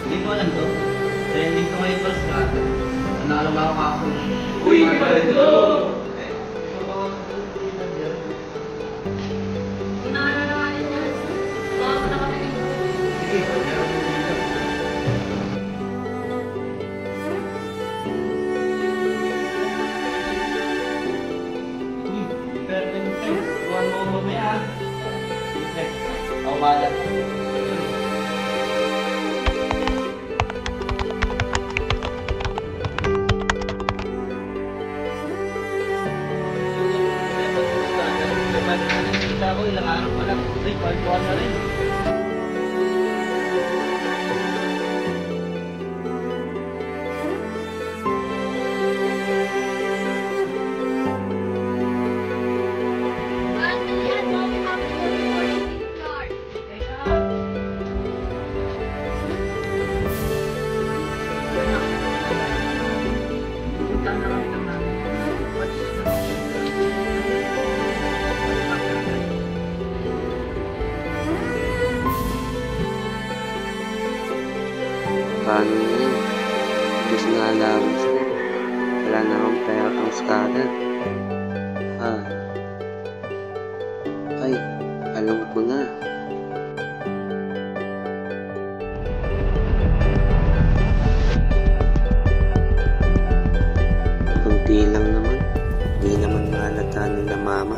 Hindi mo alam to. Trending to ngayon boss ka. Nanalo ba ako ako? Uy, ganda! Inaano na natin yan. Baka na kami. Tuwan mo mamaya. Ako bahala. Kita ko ilang araw pa lang. Ay, pagkuhan na rin. Paano na yun? Diyos na allowance na. Wala na akong pera pang scatter. Ay, alam ko na. Kunti lang naman. Hindi naman mahalata nila mama.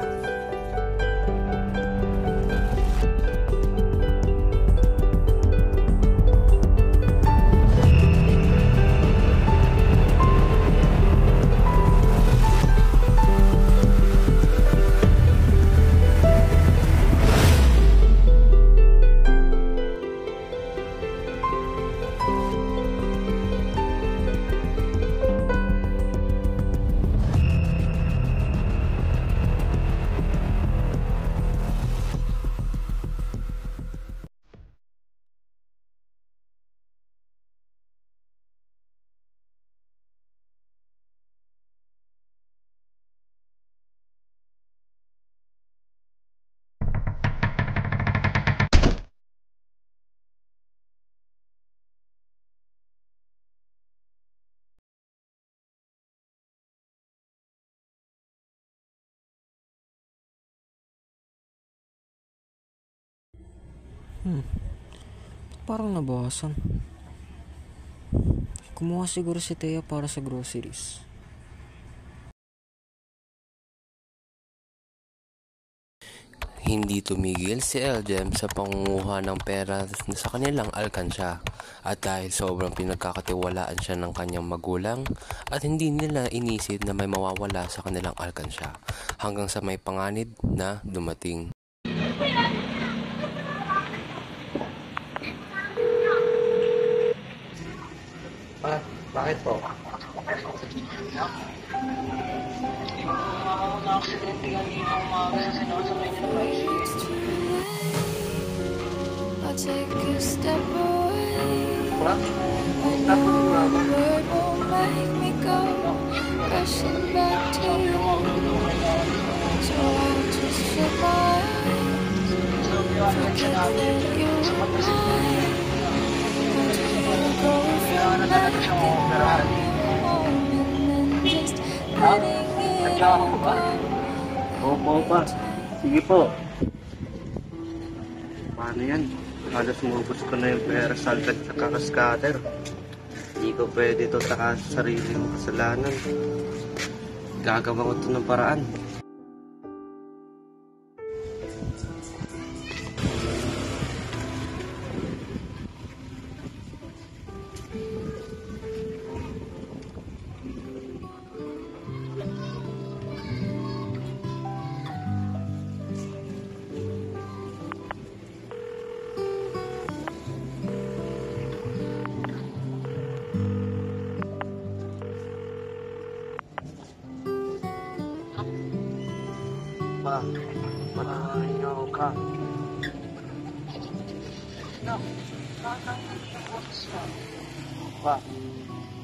Parang nabawasan. Kumuha siguro si Thea para sa groceries. Hindi tumigil si Eljem sa pangunguha ng pera sa kanilang alkansya at dahil sobrang pinagkakatiwalaan siya ng kanyang magulang at hindi nila inisip na may mawawala sa kanilang alkansya hanggang sa may panganib na dumating. Bakit po? I'll take a step away. I know a word won't make me go rushing back to you. So I'll just shut my eyes, forget that you're mine. I'll go from nothing on your moment and just letting it go. Opo pa. Sige po. Paano yan? Halos umubos ko na yung pera sa alkad sa kakaskater. Hindi ko pwede ito sa sarili ng kasalanan. Gagawa ko ito ng paraan. Pa, manahaw ka. Pa,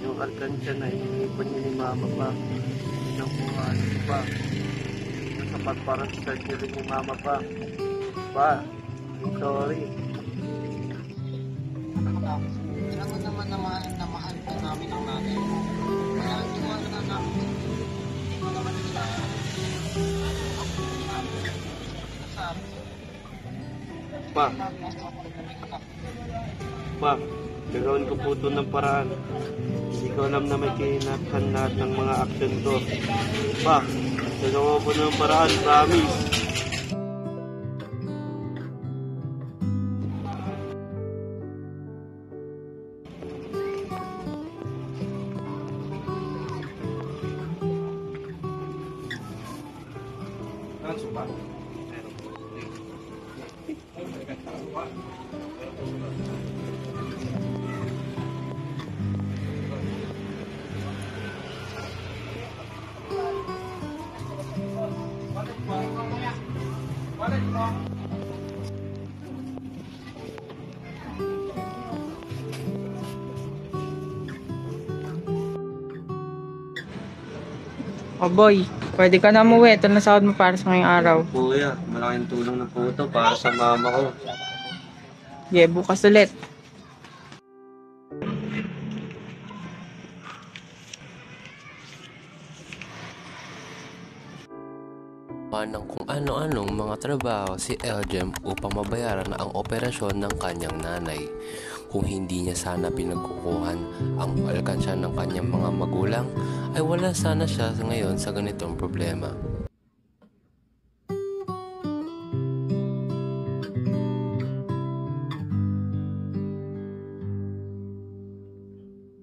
yung alkansya na iniipon niyo ni mama pa. Yung ano pa. Yung sapat para sa surgery ni mama pa. Pa, sorry. Alam mo naman na mahal pa namin ang nanay mo. Kaya ang iwanan na namin. Hindi mo naman sila. Pa, gagawin ko po ito ng paraan. Hindi ko alam na may kinakhan lahat ng mga action ko. Pa, gagawa ko ng paraan, promise. O boy, pwede ka na umuwi. Ito na sahod mo para sa ngayong araw. Kuya, malaking tulong na po ito para sa mama ko. Yeah, bukas ulit. Ng kung ano-anong mga trabaho si Eljem upang mabayaran ang operasyon ng kanyang nanay. Kung hindi niya sana pinagkukuhan ang alkansya ng kanyang mga magulang, ay wala sana siya ngayon sa ganitong problema.